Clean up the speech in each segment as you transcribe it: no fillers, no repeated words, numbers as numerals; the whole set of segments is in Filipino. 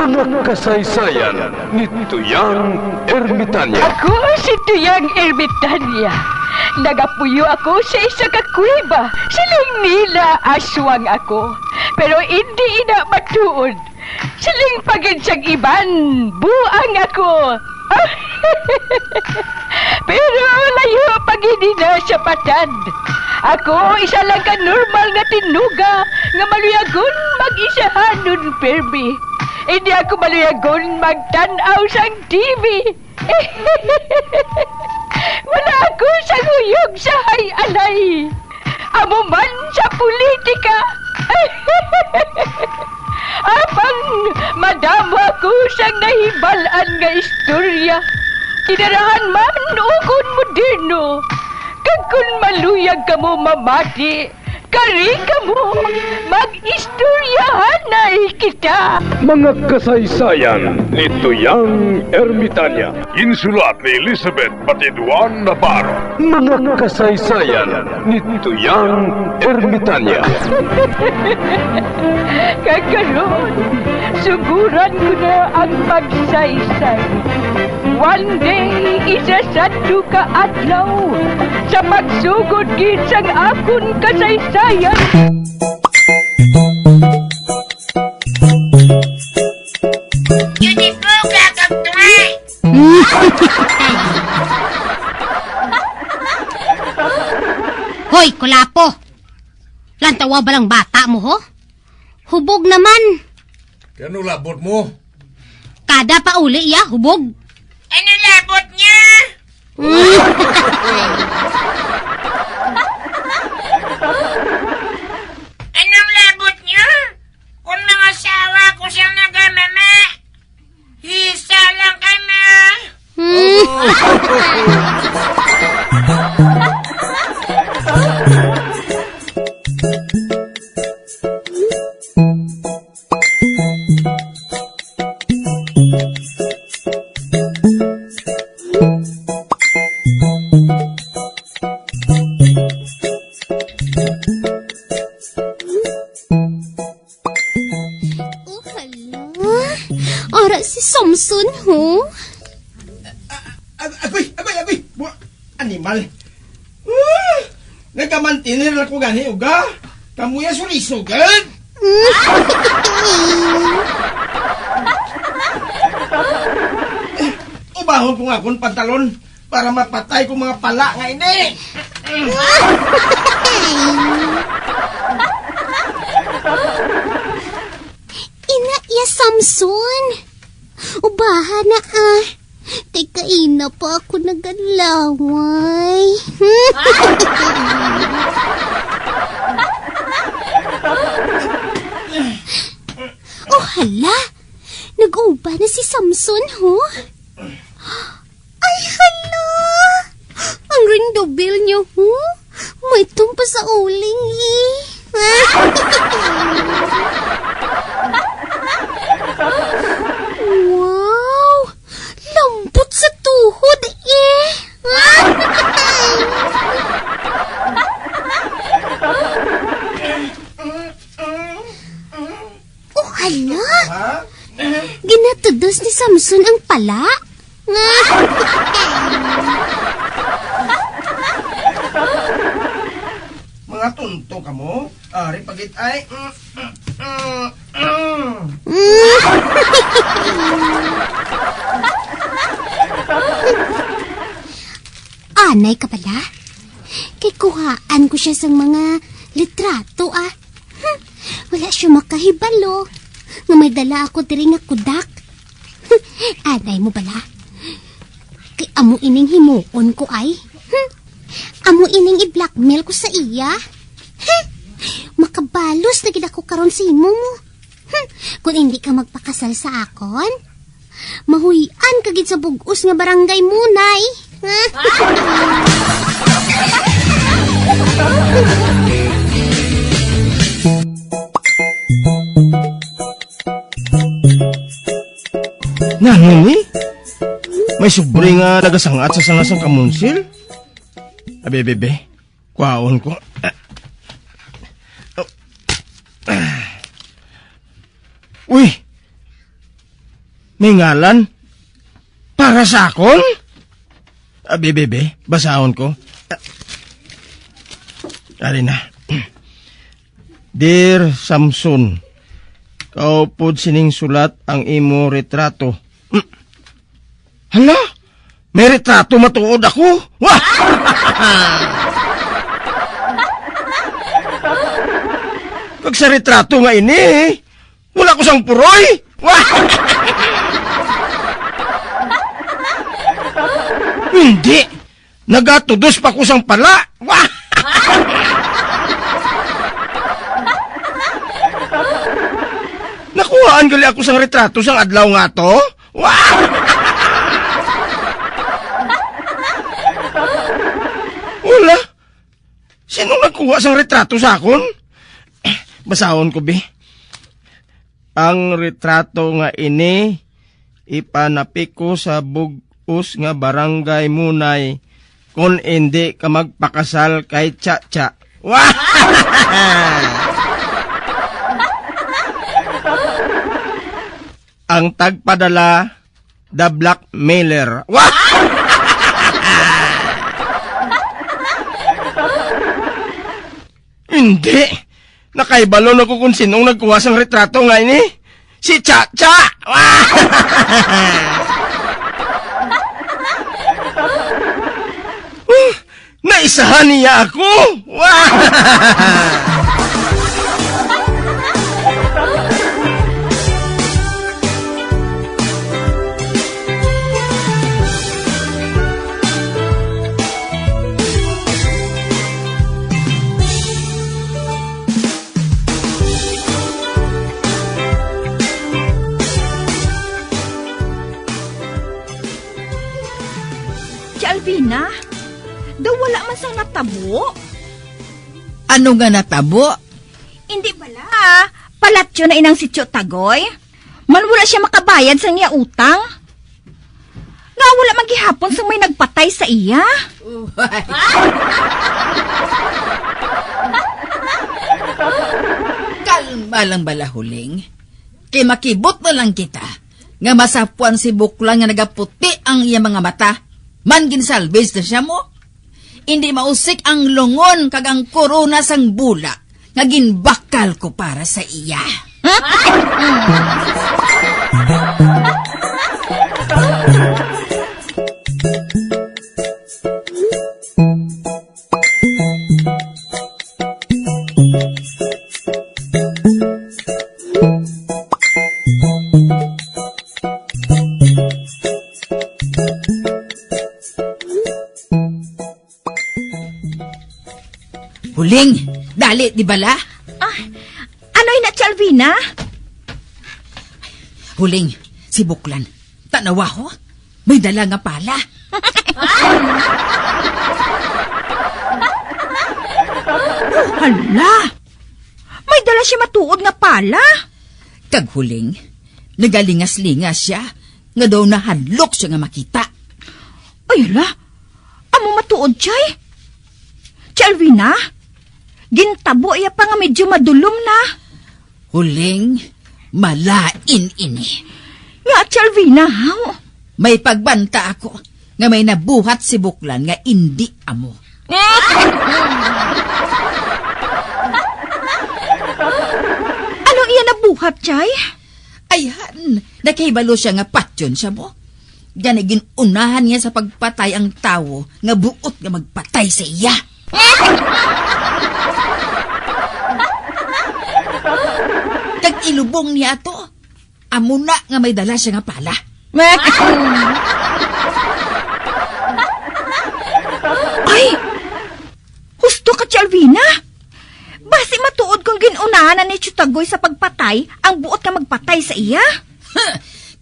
Mga kasaysayan ni Tuyang Ermitanya. Ako si Tuyang Ermitanya. Nagapuyo ako sa isa ka kuweba. Siling nila aswang ako. Pero hindi ina matuod. Siling pagid siyang iban. Buang ako. Pero layo pagid na siya patad. Ako isa lang ka normal nga tinuga nga maluyagon mag-isahanon permi. Hindi ako maluyagon magtanaw sang TV. Wala ako sa huyog sa hay-alay. Amo man sa politika. Apang madamo ako sang nahibalan nga istorya. Kinarahan man ukon moderno. Kag kun maluyag ka mo mamati, kari ka mo, mag-istoryahan na kita. Mga kasaysayan ni Tuyang Ermitanya. Insulat ni Elizabeth Batiduan Navarro. Mga kasaysayan ni Tuyang Ermitanya. Kakaroon, suguran ko na ang pagsaysay. One day, isa sa ka adlaw, sa pagsugod gisang akon kasaysayan. Beautiful kakak tuway! Hoy, kulapo! Lantawa ba lang bata mo, ho? Hubog naman! Kano labot mo? Kada pa uli, ya, hubog! Ano labot niya? Anong labot niya? Kung mga asawa ko siyang nagamama, hisa lang kami. Oh, hala. Ora si Samson, ho? Agoy! Animal! Nagkamantinir ako gani, uga! Kamuya sulisugad! Ubahon ko nga akong pantalon para mapatay ko mga pala nga ini! Ina, ya Samson. Ubahan na, ah. Teka, ina pa ako nagalaway. Oh, hala. Nag-uba na si Samson, ho? Ay, hala. Ang ring doorbell niyo, ho? May itong pa sa uling, eh. Wow! Lambot sa tuhod, eh. Oh, hala. Ginatudos ni Samson ang pala. Mga tunto ka mo? Ari pagit ay... Anay ka pala? Kay kuhaan ko siya sa mga litrato, ah. Wala siya makahibalo. Nga may dala ako diri nga kudak. Anay mo bala? Kay amo ining himuon ko ay. Amo ining i-blackmail ko sa iya. Makabalos na gid ako karon sa imo mo. Kung hindi ka magpakasal sa akon, mahuyan ka gid sa bugos nga barangay munay. Nanong eh? May sobre nga nagasangat sa sangasang kamunsil? Bebe, kwaon ko. Uy! may ngalan? Para sa akon? Bebe, basahon ko. Ari na. Dear Samson, kaupod sining sulat ang imo retrato. Hala? May retrato matuod ako? Wah! Kag sa retrato nga ini, wala ko sang puroy. Wah! Hindi. Nagatudos pa ko sang pala. Wah! Nakuhaan gali ako sang retrato sang adlaw nga to. Wah! Wala. Sino nagkuha sang retrato sa akon? Basahon ko, be. Ang retrato nga ini, ipanapik ko sa bugos nga barangay Munay kung hindi ka magpakasal kay Cha-Cha. Wah! Ang tagpadala, the blackmailer. Wah! Hindi. Nakaibalo na ko kung sinong nagkuha sang retrato nga ini. Si Cha-Cha! Naisahan niya ako! Alvina, daw wala man sang natabo. Ano nga natabo? Hindi bala. Palatyo na inang si Tio Tagoy. Man wala siya makabayad sa niya utang. Nga wala maghihapon sa may nagpatay sa iya. Kalma lang bala, Huling. Kay makibot na lang kita. Nga masapuan si Buklang nga nagaputi ang iya mga mata. Man ginsalvage na siya mo. Hindi mausik ang lungon kag ang korona sang bula nga ginbakal ko para sa iya. Huling, dali, di bala? Ano'y na, Alvina? Huling, si Buklan. Tanawa ho, may dala nga pala. Hala! May dala siya matuod nga pala. Kag Huling, nagalingas-lingas siya, nga daw nahanlok siya nga makita. Ay, hala! Amo matuod siya'y? Alvina? Gintabo iya pa nga medyo madulom na. Huling, malain ini. Nga, Alvina, haw? May pagbanta ako nga may nabuhat si Buklan nga indi amo. Ano iya nabuhat, Chay? Ayan, nakahibalo siya nga patyon siya mo. Ganagin unahan niya sa pagpatay ang tawo nga buot nga magpatay sa iya. Kag ilubong niya to, amo na nga may dala siya nga pala. Ay! Husto ka, Alvina? Basi matuod kong ginunahan ni Chutagoy sa pagpatay ang buot nga magpatay sa iya?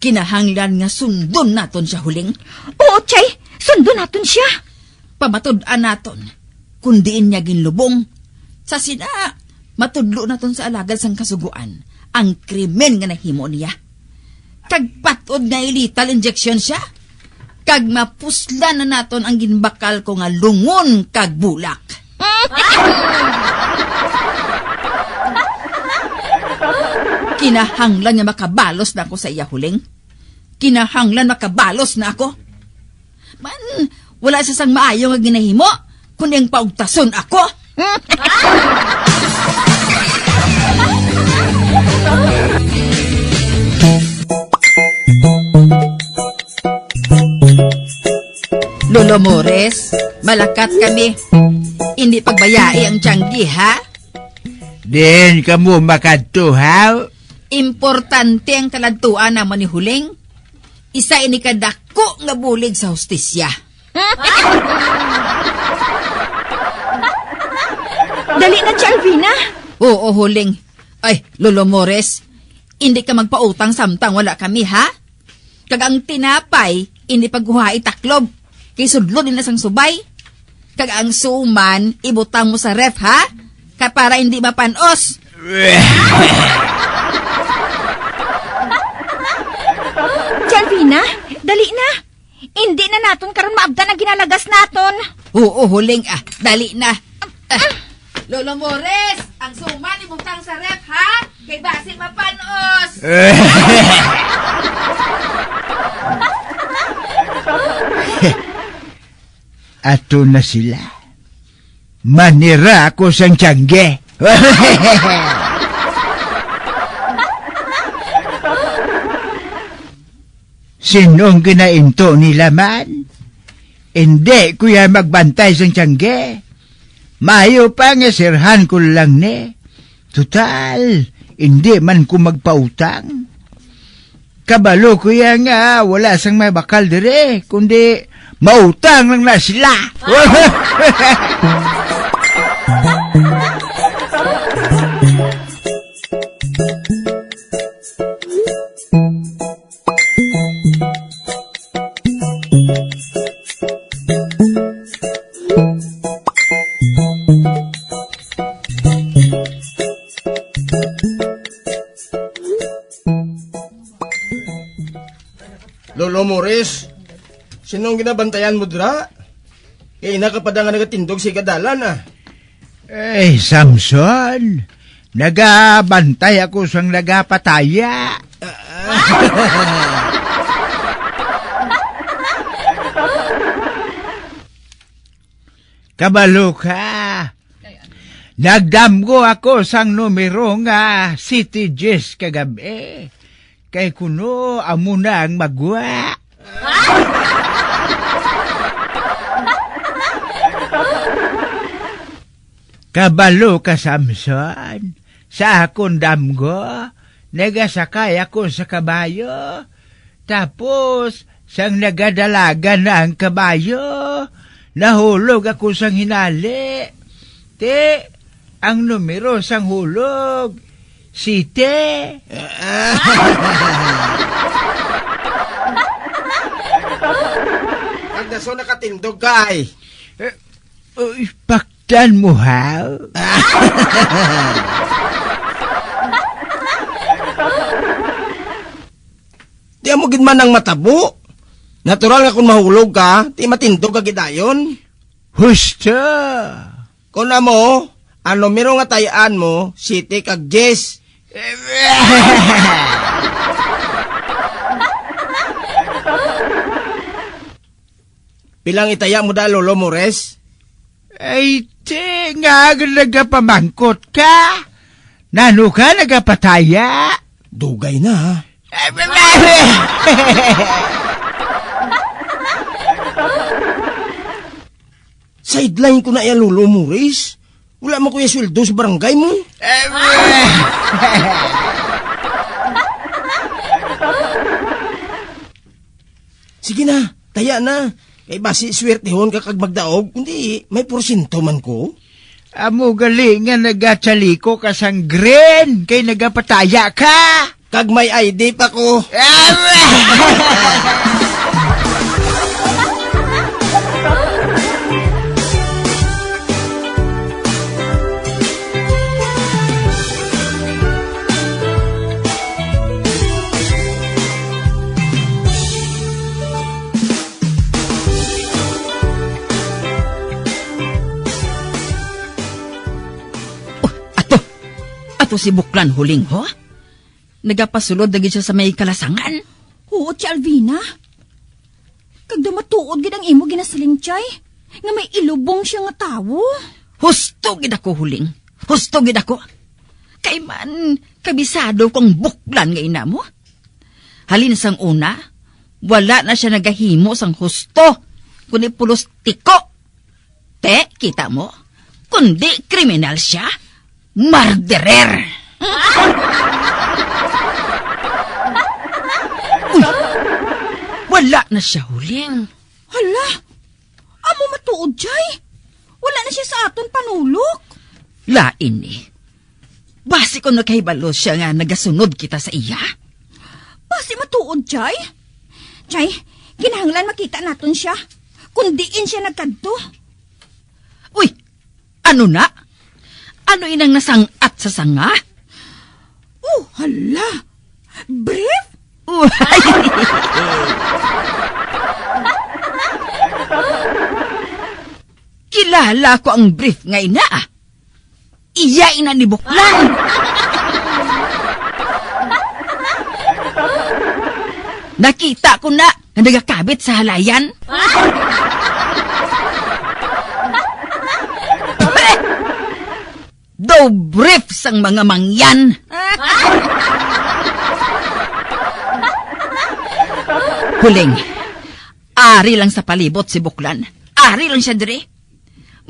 Kinahanglan nga sundon naton siya, Huling. Oo, Chay, sundon naton siya. Pamatud-an naton, kundiin niya ginlubong. Sa sina, matudlo naton sa alagad sang kasuguan ang krimen nga nahimo niya. Kag patod nga lethal injection siya. Kag mapusla na naton ang ginbakal ko nga lungon kag bulak. Kinahanglan niya makabalos na ko sa iya, Huling. kinahanglan makabalos na ako. Man, wala sa sang maayo nga ginahimo, kundi ang paugtason ako. Lolo Mores, malakat kami. Hindi pagbayai ang tiyanggi, ha? Din kamu makadtuhaw. Importante ang kaladtuan naman ni Huling. Isa ini kadako nga bulig sa hustisya. Dali na, Alvina. Oo, Huling. Ay, Lolo Mores, hindi ka magpautang samtang wala kami, ha? Kag ang tinapay, hindi paghuhai taklob. Kay sudlo din na sang subay. Kag ang suman, ibutang mo sa ref, ha? Para hindi mapanos. Alvina, dali na. Hindi na naton karon maabdan ang ginalagas naton. Oo, Huling, dali na. Lolo Mores, ang suman ibutang sa ref, ha? Kay basi mapanos. Ato na sila. Manira ako sang tiyangge. Sinong ginainto nila man? Hindi kuya magbantay sang tiyangge. Mayo pa nga sirhan ko lang ne. Total, hindi man ko magpautang. Kabalo kuya nga, wala sang may bakal dire, kundi mautang lang na sila. Lolo Mores, sinong ginabantayan mo dra? Kaya inakapada nga nagatindog si Gadalan Eh, Samson, nagabantay ako sang nagapataya. Kabalo ka. Nagdamgo ako sang numero nga City Jess kagabi. Kay kuno amo na ang magwa. Kabalo ka, Samson. Sa akong damgo, nagasakay ako sa kabayo. Tapos, sang nagadalaga na ang kabayo, nahulog ako sang hinali. Ang numero sang hulog, Site. Agdaso nakatindog ka ay. Paktan mo, ha? Di mo gid man ang matabo. Natural nga kung mahulog ka, di matindog ka gidayon. Husto. Kung mo, ang numero nga tayaan mo, City kag Jess. Pilang itaya mo da, Lolo Mores? Ay, nga nagapamangkot ka. Nano ka nagapataya? Dugay na. Sideline ko na yan, Lolo Mores. Wala mo kuya sweldo sa barangay mo. Sige na, taya na. Kay basi swertehon ka kag magdaog, hindi may porsyento man ko. Amo gali nga nagachaliko ka sang green kay nagapataya ka. Kag may ID pa ko. Ato si Buklan Huling, ho? Nagapasulod lagi siya sa may kalasangan. Huot si Alvina. Kagda matuod gid ang imo ginasaling chay. Nga may ilubong siya nga tawo. Husto gid ako huling. Husto gid ako. Kay man, kabisado kong buklan nga ina mo. Halin sang una, wala na siya nagahimo sang husto, kundi pulos tiko. Te, kita mo? Kundi kriminal siya, murderer. Uy, wala na siya huling. Hala, amo matuod chay. Wala na siya sa aton panulok. Lain ni. Basi ko nakahibalo siya nga nagasunod kita sa iya. Basi matuod chay. Chay, kinahanglan makita naton siya. Kundiin siya nagkadto. Uy, ano na? Ano inang nasangat sa sanga? Hala. Brief? Kilala ko ang brief nga ina. Iya ina ni Buklan. Nakita ko na nagakabit sa halayan. Do brief sang mga mangyan. Huling, ari lang sa palibot si Buklan. Ari lang siya dire.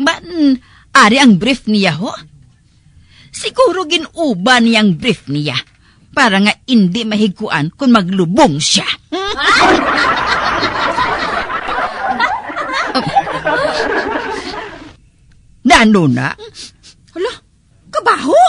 Man, ari ang brief niya ho. Siguro ginuban niyang brief niya para nga hindi mahigkuan kung maglubong siya. Nano na? Hala, kabaho.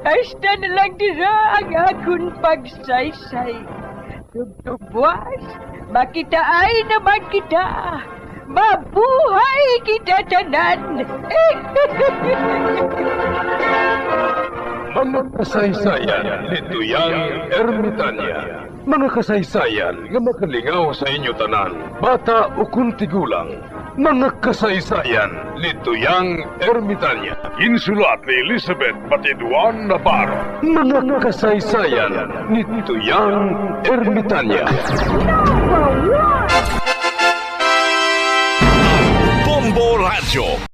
Hasta na lang dira ang akong pagsaysay. Tugtugwas, makitaay naman kita. Mabuhay kita tanan. Mga kasaysayan ni Tuyang Ermitanya. Mga kasaysayan nga makalingaw sa inyo tanan, bata o kuntigulang. Mga kasaysayan ni Tuyang Ermitanya. Insulat ni Elizabeth Batiduan Navarro. Mga kasaysayan ni Tuyang Ermitanya. Bombo Radio.